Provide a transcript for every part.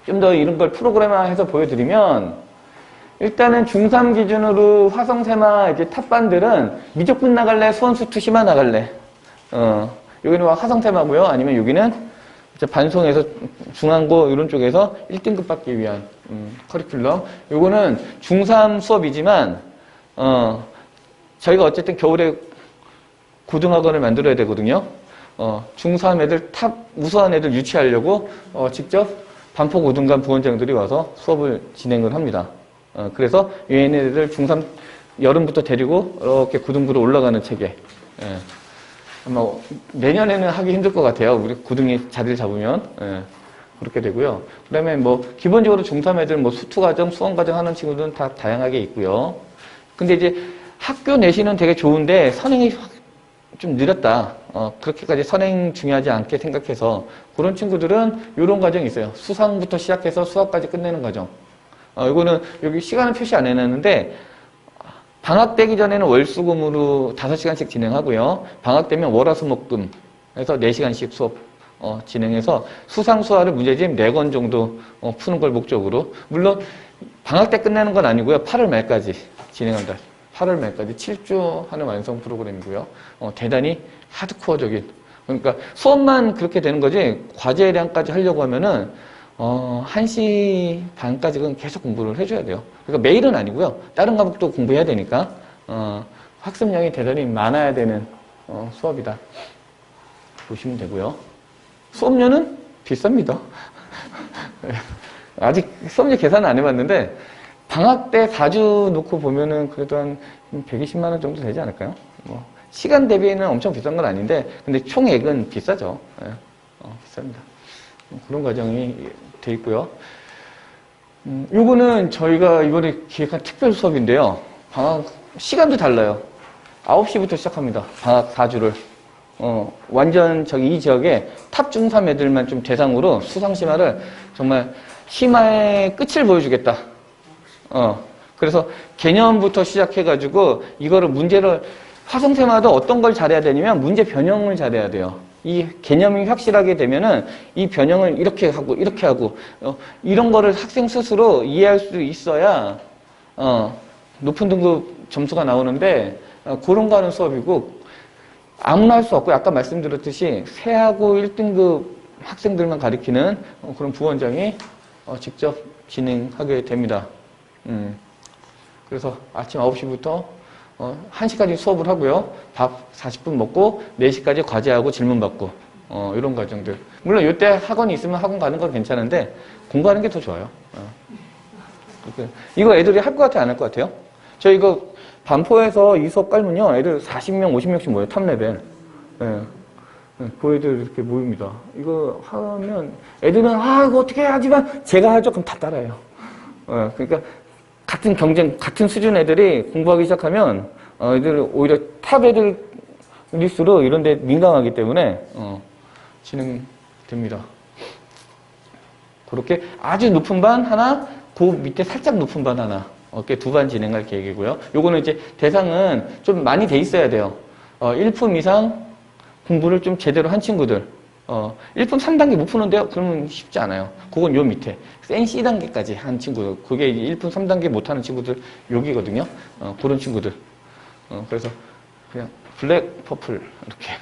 좀 더 이런 걸 프로그래머해서 보여드리면, 일단은 중3 기준으로 화성세마 이제 탑반들은 미적분 나갈래? 수원수투 심화 나갈래? 여기는 화성세마고요. 아니면 여기는 이제 반송에서 중앙고 이런 쪽에서 1등급 받기 위한 커리큘럼. 요거는 중3 수업이지만 저희가 어쨌든 겨울에 고등학원을 만들어야 되거든요. 중3 애들 탑 우수한 애들 유치하려고 직접 반포고등관 부원장들이 와서 수업을 진행을 합니다. 그래서 얘네들 중3 여름부터 데리고 이렇게 고등부로 올라가는 체계. 예. 아마 내년에는 하기 힘들 것 같아요. 우리 고등이 자리를 잡으면. 예. 그렇게 되고요. 그 다음에 뭐 기본적으로 중3 애들 뭐 수투과정, 수원과정 하는 친구들은 다 다양하게 있고요. 근데 이제 학교 내신은 되게 좋은데 선행이 좀 느렸다. 그렇게까지 선행 중요하지 않게 생각해서 그런 친구들은 이런 과정이 있어요. 수상부터 시작해서 수학까지 끝내는 과정. 이거는 여기 시간은 표시 안 해놨는데 방학 되기 전에는 월수금으로 5시간씩 진행하고요. 방학 되면 월화수목금 해서 4시간씩 수업 진행해서 수상수화를 문제집 4권 정도 푸는 걸 목적으로. 물론 방학 때 끝내는 건 아니고요. 8월 말까지 진행한다. 8월 말까지 7주 하는 완성 프로그램이고요. 대단히 하드코어적인. 그러니까 수업만 그렇게 되는 거지 과제량까지 하려고 하면은 1시 반까지는 계속 공부를 해줘야 돼요. 그러니까 매일은 아니고요. 다른 과목도 공부해야 되니까 학습량이 대단히 많아야 되는 수업이다. 보시면 되고요. 수업료는 비쌉니다. 아직 수업료 계산은 안 해봤는데 방학 때 4주 놓고 보면은 그래도 한 120만 원 정도 되지 않을까요? 뭐 시간 대비는 엄청 비싼 건 아닌데 근데 총액은 비싸죠. 네. 비쌉니다. 그런 과정이 돼 있고요. 요거는 저희가 이번에 기획한 특별 수업인데요. 방학 시간도 달라요. 9시부터 시작합니다. 방학 4주를. 완전 이 지역에 탑 중3 애들만 좀 대상으로 수상심화를 정말 심화의 끝을 보여주겠다. 그래서 개념부터 시작해가지고 이거를 문제를 화성세마도 어떤 걸 잘해야 되냐면 문제 변형을 잘해야 돼요. 이 개념이 확실하게 되면은 이 변형을 이렇게 하고 이런 거를 학생 스스로 이해할 수 있어야 높은 등급 점수가 나오는데 그런 거 하는 수업이고 아무나 할 수 없고 아까 말씀드렸듯이 세하고 1등급 학생들만 가리키는 그런 부원장이 직접 진행하게 됩니다. 그래서 아침 9시부터 1시까지 수업을 하고요. 밥 40분 먹고 4시까지 과제하고 질문 받고 이런 과정들. 물론 이때 학원이 있으면 학원 가는 건 괜찮은데 공부하는 게 더 좋아요. 이거 애들이 할 것 같아요? 안 할 것 같아요? 저 이거 반포에서 이 수업 깔면요. 애들 40명, 50명씩 모여요. 탑레벨. 그 애들 이렇게 모입니다. 이거 하면 애들은 이거 어떻게 해? 하지만 제가 하죠? 그럼 다 따라해요. 그러니까 같은 경쟁, 같은 수준 애들이 공부하기 시작하면 애들 오히려 탑 애들일수록 이런 데 민감하기 때문에 진행됩니다. 그렇게 아주 높은 반 하나, 그 밑에 살짝 높은 반 하나 이렇게 2반 진행할 계획이고요. 요거는 이제 대상은 좀 많이 돼 있어야 돼요. 1품 이상 공부를 좀 제대로 한 친구들. 1품 3단계 못 푸는데요? 그러면 쉽지 않아요. 그건 요 밑에. 센 C단계까지 한 친구들. 그게 이제 1품 3단계 못하는 친구들, 여기거든요. 그런 친구들. 그래서 그냥 블랙, 퍼플, 이렇게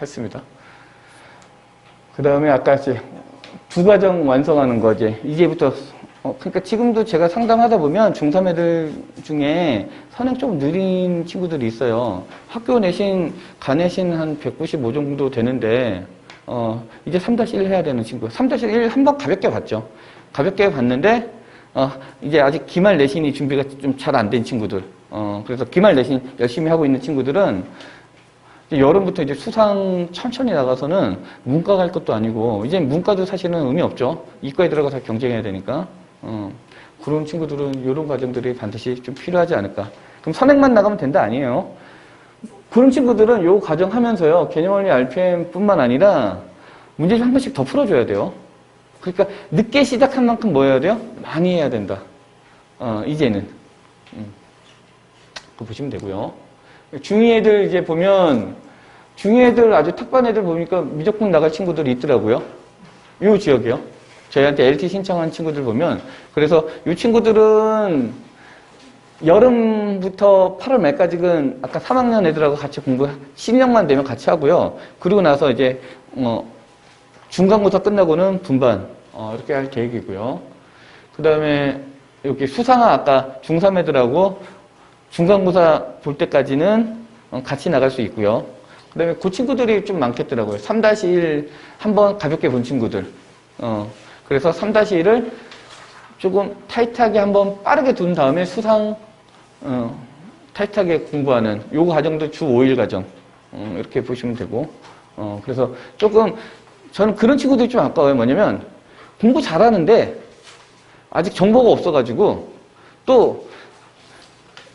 했습니다. 그 다음에 아까 이제 2과정 완성하는 거 이제부터, 그러니까 지금도 제가 상담하다 보면 중3 애들 중에 선행 좀 느린 친구들이 있어요. 학교 내신, 가내신 한 195 정도 되는데, 이제 3-1 해야 되는 친구. 3-1 한번 가볍게 봤죠. 가볍게 봤는데, 이제 아직 기말 내신이 준비가 좀 잘 안 된 친구들. 그래서 기말 내신 열심히 하고 있는 친구들은 이제 여름부터 이제 수상 천천히 나가서는 문과 갈 것도 아니고, 이제 문과도 사실은 의미 없죠. 이과에 들어가서 경쟁해야 되니까. 그런 친구들은 이런 과정들이 반드시 좀 필요하지 않을까. 그럼 선행만 나가면 된다? 아니에요. 그런 친구들은 요 과정 하면서요, 개념원리 RPM 뿐만 아니라 문제 좀 한 번씩 더 풀어줘야 돼요. 그러니까 늦게 시작한 만큼 뭐 해야 돼요? 많이 해야 된다. 이제는. 그거 보시면 되고요. 중2 애들 이제 보면, 중2 애들 아주 특반 애들 보니까 미적분 나갈 친구들이 있더라고요. 요 지역이요. 저희한테 LT 신청한 친구들 보면, 그래서 이 친구들은 여름부터 8월 말까지는 아까 3학년 애들하고 같이 공부, 신형만 되면 같이 하고요. 그리고 나서 이제, 중간고사 끝나고는 분반, 이렇게 할 계획이고요. 그 다음에 여기 수상화 아까 중3 애들하고 중간고사 볼 때까지는 같이 나갈 수 있고요. 그 다음에 그 친구들이 좀 많겠더라고요. 3-1 한번 가볍게 본 친구들. 그래서 3-1을 조금 타이트하게 한번 빠르게 둔 다음에 수상, 타이트하게 공부하는 요 과정도 주 5일 과정. 이렇게 보시면 되고. 그래서 조금 저는 그런 친구들이 좀 아까워요. 뭐냐면 공부 잘하는데 아직 정보가 없어가지고 또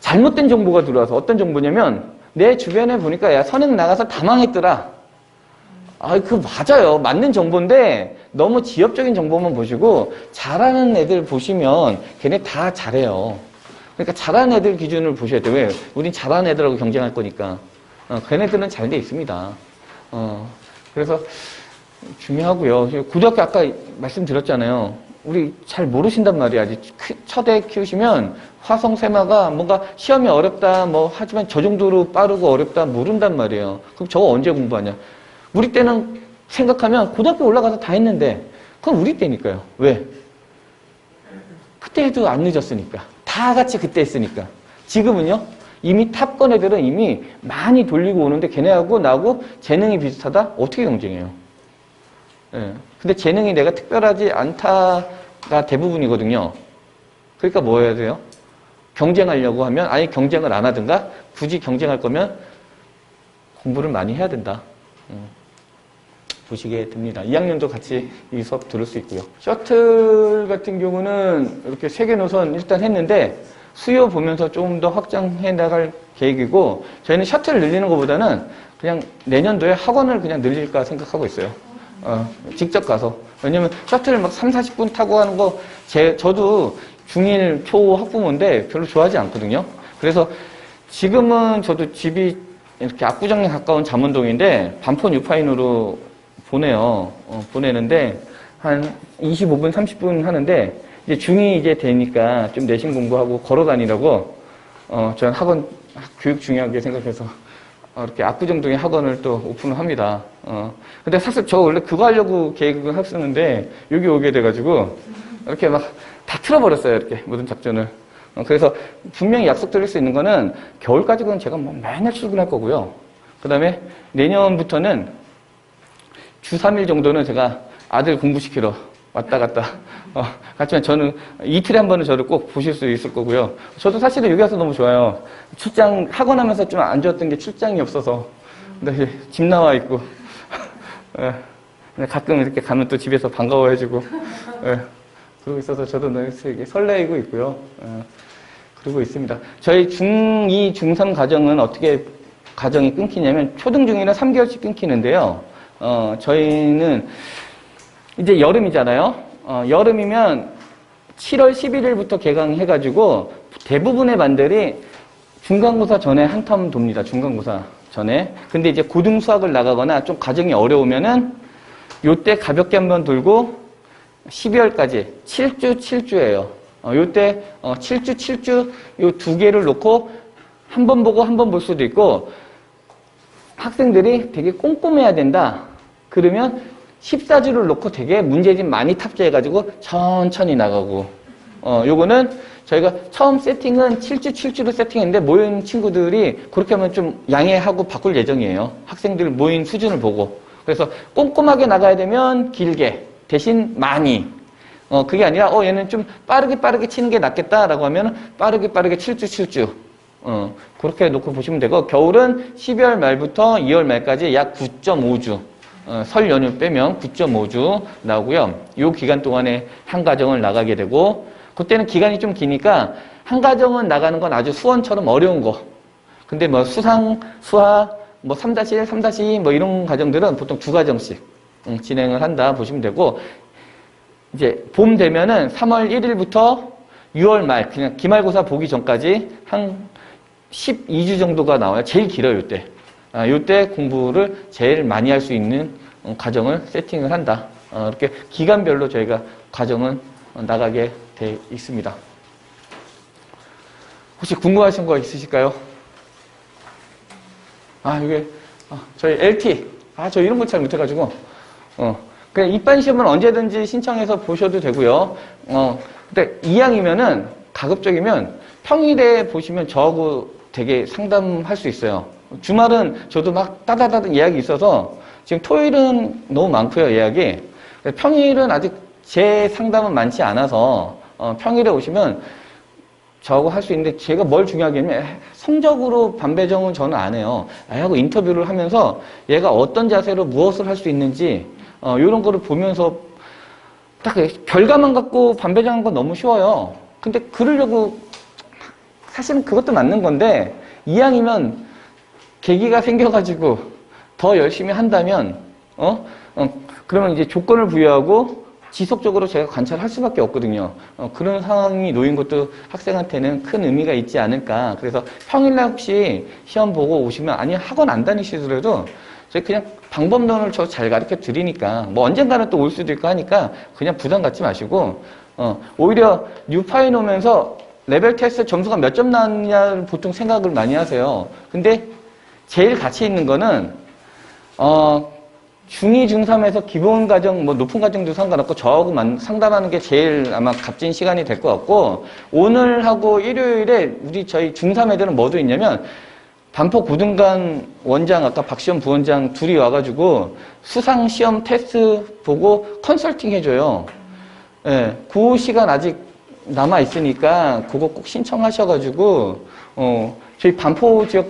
잘못된 정보가 들어와서 어떤 정보냐면 내 주변에 보니까 야 선행 나가서 다 망했더라. 그 맞아요. 맞는 정보인데 너무 지엽적인 정보만 보시고 잘하는 애들 보시면 걔네 다 잘해요. 그러니까 잘하는 애들 기준을 보셔야 돼요. 왜? 우린 잘하는 애들하고 경쟁할 거니까. 걔네들은 잘 돼 있습니다. 그래서 중요하고요. 고등학교 아까 말씀드렸잖아요. 우리 잘 모르신단 말이야. 아직 첫 애 키우시면 화성 세마가 뭔가 시험이 어렵다 뭐 하지만 저 정도로 빠르고 어렵다 모른단 말이에요. 그럼 저거 언제 공부하냐? 우리 때는 생각하면 고등학교 올라가서 다 했는데 그건 우리 때니까요. 왜? 그때 해도 안 늦었으니까. 다 같이 그때 했으니까. 지금은요? 이미 탑권 애들은 이미 많이 돌리고 오는데 걔네하고 나하고 재능이 비슷하다? 어떻게 경쟁해요? 예. 근데 재능이 내가 특별하지 않다가 대부분이거든요. 그러니까 뭐 해야 돼요? 경쟁하려고 하면 아예 경쟁을 안 하든가 굳이 경쟁할 거면 공부를 많이 해야 된다. 보시게 됩니다. 2학년도 같이 이 수업 들을 수 있고요. 셔틀 같은 경우는 이렇게 3개 노선 일단 했는데 수요 보면서 조금 더 확장해 나갈 계획이고 저희는 셔틀 늘리는 것보다는 그냥 내년도에 학원을 그냥 늘릴까 생각하고 있어요. 직접 가서. 왜냐면 셔틀 막 3, 40분 타고 하는 거 저도 중1, 초 학부모인데 별로 좋아하지 않거든요. 그래서 지금은 저도 집이 이렇게 압구정에 가까운 잠원동인데 반포 뉴파인으로 보내요. 보내는데 한 25분, 30분 하는데 이제 중2 이제 되니까 좀 내신 공부하고 걸어 다니라고 저는 학원 교육 중요하게 생각해서 이렇게 압구정동에 학원을 또 오픈을 합니다. 근데 사실 저 원래 그거 하려고 계획을 했었는데 여기 오게 돼가지고 이렇게 막 다 틀어버렸어요. 이렇게 모든 작전을. 그래서 분명히 약속드릴 수 있는 거는 겨울까지는 제가 뭐 맨날 출근할 거고요. 그 다음에 내년부터는 주 3일 정도는 제가 아들 공부시키러 왔다 갔다 갔지만 저는 이틀에 한 번은 저를 꼭 보실 수 있을 거고요. 저도 사실은 여기 와서 너무 좋아요. 출장 학원 하면서 좀 안 좋았던 게 출장이 없어서 근데 집 나와 있고 가끔 이렇게 가면 또 집에서 반가워해주고 그러고 있어서 저도 되게 설레이고 있고요. 그러고 있습니다. 저희 중2, 중3 가정은 어떻게 가정이 끊기냐면 초등 중이는 3개월씩 끊기는데요. 저희는 이제 여름이잖아요. 여름이면 7월 11일부터 개강해가지고 대부분의 반들이 중간고사 전에 한 텀 돕니다. 중간고사 전에. 근데 이제 고등 수학을 나가거나 좀 과정이 어려우면은 요때 가볍게 한번 돌고 12월까지 7주 7주예요. 요때 7주 7주 요 2개를 놓고 한 번 보고 한 번 볼 수도 있고 학생들이 되게 꼼꼼해야 된다. 그러면 14주를 놓고 되게 문제집 많이 탑재해가지고 천천히 나가고 요거는 저희가 처음 세팅은 7주 7주로 세팅했는데 모인 친구들이 그렇게 하면 좀 양해하고 바꿀 예정이에요. 학생들 모인 수준을 보고. 그래서 꼼꼼하게 나가야 되면 길게 대신 많이 그게 아니라 얘는 좀 빠르게 치는 게 낫겠다라고 하면 빠르게 7주 7주 그렇게 놓고 보시면 되고 겨울은 12월 말부터 2월 말까지 약 9.5주 설 연휴 빼면 9.5주 나오고요. 이 기간 동안에 한 가정을 나가게 되고 그때는 기간이 좀 기니까 한 가정은 나가는 건 아주 수원처럼 어려운 거. 근데 뭐 수상, 수학, 뭐 3-1, 3-2 뭐 이런 과정들은 보통 2가정씩 진행을 한다 보시면 되고 이제 봄 되면은 3월 1일부터 6월 말 그냥 기말고사 보기 전까지 한 12주 정도가 나와요. 제일 길어요, 이때. 이때 공부를 제일 많이 할 수 있는 과정을 세팅을 한다. 이렇게 기간별로 저희가 과정은 나가게 돼 있습니다. 혹시 궁금하신 거 있으실까요? 이게 저희 LT 저 이런 거 잘 못해가지고 그냥 입반 시험은 언제든지 신청해서 보셔도 되고요. 근데 이왕이면은 가급적이면 평일에 보시면 저하고 되게 상담할 수 있어요. 주말은 저도 막 따다다다 예약이 있어서 지금 토요일은 너무 많고요, 예약이. 평일은 아직 제 상담은 많지 않아서 평일에 오시면 저하고 할 수 있는데 제가 뭘 중요하게 하면 성적으로 반배정은 저는 안 해요. 하고 인터뷰를 하면서 얘가 어떤 자세로 무엇을 할 수 있는지 이런 거를 보면서 딱 결과만 갖고 반배정한 건 너무 쉬워요. 근데 그러려고 사실은 그것도 맞는 건데 이왕이면 계기가 생겨가지고 더 열심히 한다면 그러면 이제 조건을 부여하고 지속적으로 제가 관찰할 수밖에 없거든요. 그런 상황이 놓인 것도 학생한테는 큰 의미가 있지 않을까. 그래서 평일날 혹시 시험 보고 오시면 아니 학원 안 다니시더라도 저희 그냥 방법론을 저 잘 가르쳐 드리니까 뭐 언젠가는 또 올 수도 있고 하니까 그냥 부담 갖지 마시고 오히려 뉴파인 오면서 레벨 테스트 점수가 몇 점 나왔냐를 보통 생각을 많이 하세요. 근데 제일 가치 있는 거는 중2, 중3에서 기본 과정, 뭐 높은 과정도 상관없고 저하고 상담하는 게 제일 아마 값진 시간이 될 것 같고 오늘하고 일요일에 저희 중3 애들은 뭐도 있냐면 반포 고등관 원장 아까 박시험 부원장 둘이 와가지고 수상시험 테스트 보고 컨설팅 해줘요. 예, 그 시간 아직 남아있으니까 그거 꼭 신청하셔가지고 저희 반포 지역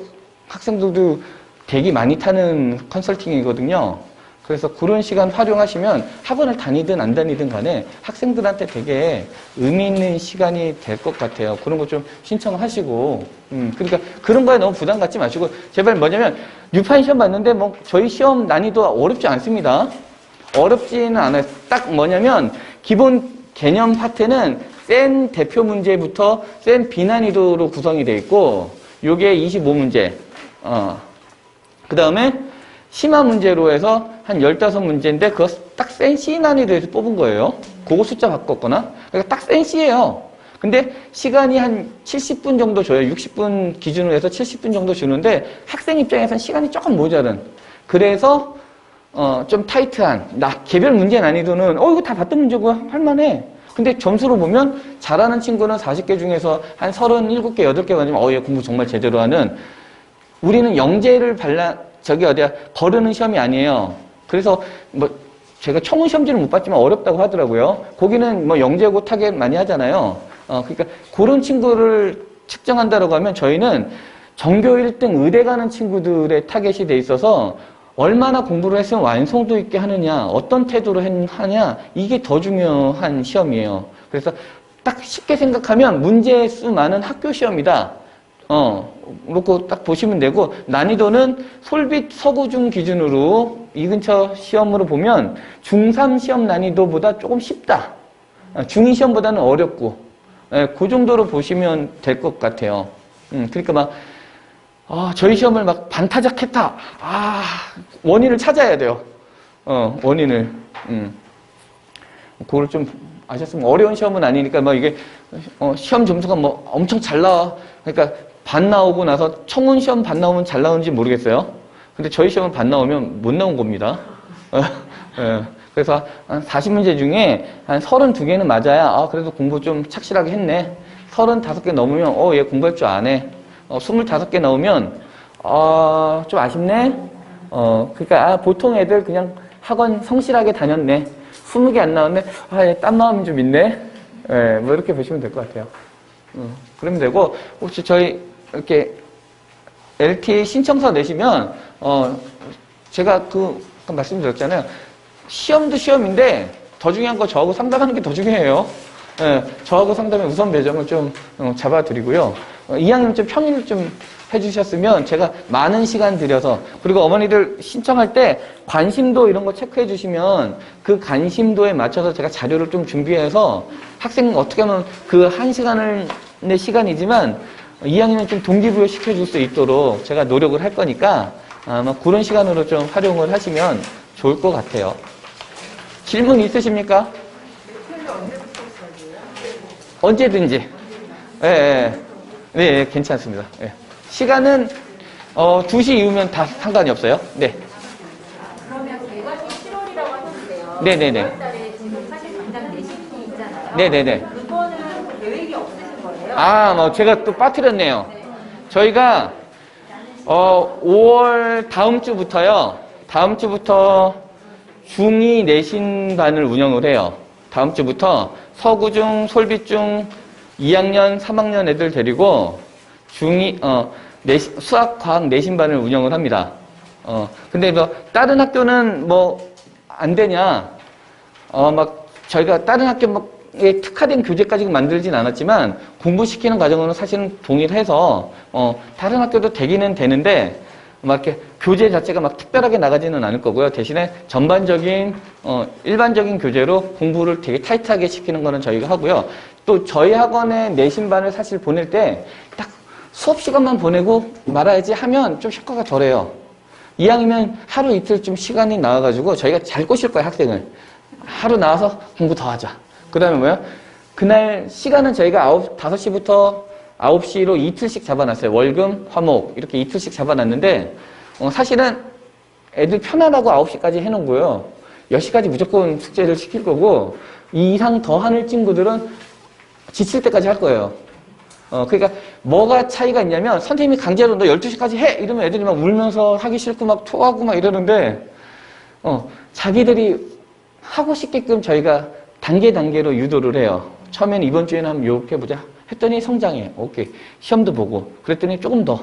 학생들도 되게 많이 타는 컨설팅이거든요. 그래서 그런 시간 활용하시면 학원을 다니든 안 다니든 간에 학생들한테 되게 의미 있는 시간이 될 것 같아요. 그런 거 좀 신청하시고 그러니까 그런 거에 너무 부담 갖지 마시고 제발 뭐냐면 뉴파인 시험 봤는데 뭐 저희 시험 난이도 어렵지 않습니다. 어렵지는 않아요. 딱 뭐냐면 기본 개념 파트는 센 대표 문제부터 센 비난이도로 구성이 되어 있고 요게 25문제 그 다음에 심화 문제로 해서 한 15문제인데 그거 딱 센 C 난이도에서 뽑은 거예요. 그거 숫자 바꿨거나 그러니까 딱 센 C예요. 근데 시간이 한 70분 정도 줘요. 60분 기준으로 해서 70분 정도 주는데 학생 입장에서는 시간이 조금 모자른 그래서 좀 타이트한 개별 문제 난이도는 이거 다 봤던 문제고 할만해. 근데 점수로 보면 잘하는 친구는 40개 중에서 한 37개, 8개 맞으면 얘 공부 정말 제대로 하는 우리는 영재를 거르는 시험이 아니에요. 그래서 뭐 제가 청운 시험지는 못 봤지만 어렵다고 하더라고요. 거기는 뭐 영재고 타겟 많이 하잖아요. 그러니까 그런 친구를 측정한다라고 하면 저희는 전교 1등 의대 가는 친구들의 타겟이 돼 있어서 얼마나 공부를 했으면 완성도 있게 하느냐, 어떤 태도로 하냐, 이게 더 중요한 시험이에요. 그래서 딱 쉽게 생각하면 문제 수 많은 학교 시험이다. 놓고 딱 보시면 되고, 난이도는 솔빗 서구중 기준으로 이 근처 시험으로 보면 중3 시험 난이도보다 조금 쉽다. 중2 시험보다는 어렵고, 그 정도로 보시면 될 것 같아요. 그러니까 막, 저희 시험을 막 반타작했다. 원인을 찾아야 돼요. 원인을. 그걸 좀 아셨으면 어려운 시험은 아니니까 막 이게 시험 점수가 뭐 엄청 잘 나와. 그러니까 반 나오고 나서 청운 시험 반 나오면 잘 나오는지 모르겠어요. 근데 저희 시험은 반 나오면 못 나온 겁니다. 그래서 한 40문제 중에 한 32개는 맞아야 그래도 공부 좀 착실하게 했네. 35개 넘으면 얘 공부할 줄 아네. 25개 나오면 좀 아쉽네. 그러니까 보통 애들 그냥 학원 성실하게 다녔네. 20개 안 나왔네. 얘 딴 마음이 좀 있네. 뭐 이렇게 보시면 될 것 같아요. 그러면 되고 혹시 저희 이렇게 LT 신청서 내시면 제가 아까 말씀드렸잖아요. 시험도 시험인데 더 중요한 거 저하고 상담하는 게 더 중요해요. 저하고 상담의 우선 배정을 좀 잡아드리고요. 이왕이면 좀 평일 좀 해주셨으면 제가 많은 시간 들여서 그리고 어머니들 신청할 때 관심도 이런 거 체크해 주시면 그 관심도에 맞춰서 제가 자료를 좀 준비해서 학생 어떻게 하면 그 1시간의 시간이지만 이왕이면 좀 동기부여 시켜줄 수 있도록 제가 노력을 할 거니까 아마 그런 시간으로 좀 활용을 하시면 좋을 것 같아요. 질문 있으십니까? 언제든지. 예, 예. 네, 예, 괜찮습니다. 예. 시간은 2시 이후면 다 상관이 없어요. 네. 그러면 개관이 7월이라고 하셨는데요. 네네네. 9월달에 지금 사실 당장 내신이 있잖아요. 네네네. 그거는 계획이 없으신 거예요? 아, 뭐 제가 또 빠뜨렸네요. 저희가 5월 다음 주부터요. 다음 주부터 중2 내신반을 운영을 해요. 다음 주부터 서구중, 솔비중 2학년, 3학년 애들 데리고 중2 수학, 과학 내신반을 운영을 합니다. 근데 뭐 다른 학교는 뭐 안 되냐? 막 저희가 다른 학교에 특화된 교재까지 만들진 않았지만 공부시키는 과정은 사실은 동일해서 다른 학교도 되기는 되는데 막 이렇게 교재 자체가 막 특별하게 나가지는 않을 거고요. 대신에 전반적인 일반적인 교재로 공부를 되게 타이트하게 시키는 거는 저희가 하고요. 또 저희 학원의 내신반을 사실 보낼 때 딱 수업 시간만 보내고 말아야지 하면 좀 효과가 덜해요. 이왕이면 하루 이틀 좀 시간이 나와가지고 저희가 잘 꼬실 거예요, 학생을. 하루 나와서 공부 더 하자. 그 다음에 뭐야? 그날 시간은 저희가 5시부터 9시로 이틀씩 잡아놨어요. 월금, 화목 이렇게 이틀씩 잡아놨는데 사실은 애들 편안하고 9시까지 해놓고요. 10시까지 무조건 숙제를 시킬 거고 이 이상 더 하는 친구들은 지칠 때까지 할 거예요. 그러니까 뭐가 차이가 있냐면 선생님이 강제로 너 12시까지 해! 이러면 애들이 막 울면서 하기 싫고 막 토하고 막 이러는데 자기들이 하고 싶게끔 저희가 단계로 유도를 해요. 처음에는 이번 주에는 한번 요렇게 해보자. 했더니 성장해. 오케이. 시험도 보고. 그랬더니 조금 더.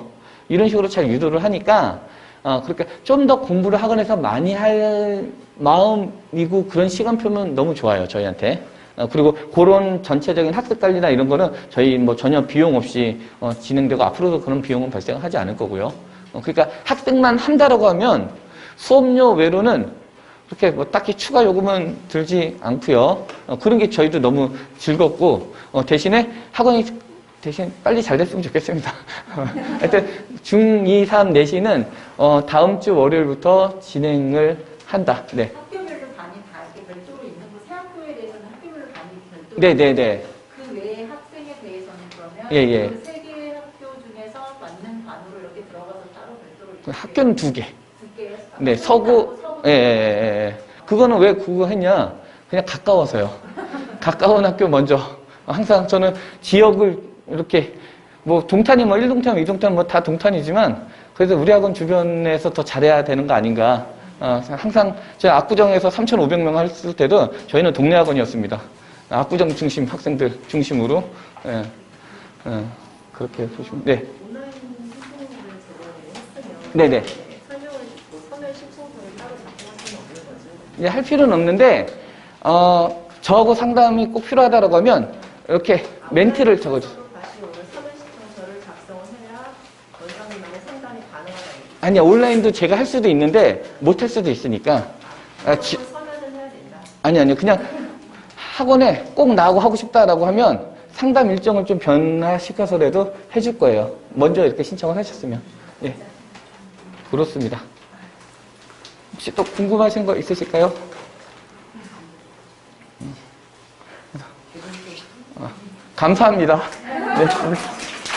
이런 식으로 잘 유도를 하니까, 그러니까 좀 더 공부를 학원에서 많이 할 마음이고 그런 시간표는 너무 좋아요. 저희한테. 그리고 그런 전체적인 학습 관리나 이런 거는 저희 뭐 전혀 비용 없이 진행되고 앞으로도 그런 비용은 발생하지 않을 거고요. 그러니까 학생만 한다라고 하면 수업료 외로는 그렇게 뭐 딱히 추가 요금은 들지 않고요. 그런 게 저희도 너무 즐겁고 대신에 학원이 대신 빨리 잘 됐으면 좋겠습니다. 하여튼 중2, 3 내신은 다음 주 월요일부터 진행을 한다. 네. 학교별로 반이 다 이렇게 별도로 있는 거, 새 학교에 대해서는 학교별로 반이 별도로 네네네. 그 외에 학생에 대해서는 그러면 예. 그 세 개의 학교 중에서 맞는 반으로 이렇게 들어가서 따로 별도로 이렇게 학교는 2개. 두 개요? 네, 서구. 예. 그거는 왜 그거 했냐? 그냥 가까워서요. 가까운 학교 먼저. 항상 저는 지역을 이렇게 뭐 동탄이 뭐 1동탄, 2동탄 뭐 다 동탄이지만 그래서 우리 학원 주변에서 더 잘해야 되는 거 아닌가. 항상 제가 압구정에서 3,500명 했을 때도 저희는 동네 학원이었습니다. 압구정 중심 학생들 중심으로. 예. 그렇게 보시면. 네. 온라인 신청을 저번에 했으면 네네. 설명을 듣고 서면 신청서를 따로 작성할 수는 없는 거죠. 이제 할 필요는 없는데 저하고 상담이 꼭 필요하다고 하면 이렇게 멘트를 적어줘. 다시 오늘 서면 신청서를 작성을 해야 원장님만의 상담이 가능하다. 아니야, 온라인도 제가 할 수도 있는데 못 할 수도 있으니까. 서면을 해야 된다. 아니요. 그냥 학원에 꼭 나하고 하고 싶다라고 하면 상담 일정을 좀 변화시켜서라도 해줄 거예요. 먼저 이렇게 신청을 하셨으면. 예. 그렇습니다. 혹시 또 궁금하신 거 있으실까요? 감사합니다. 네.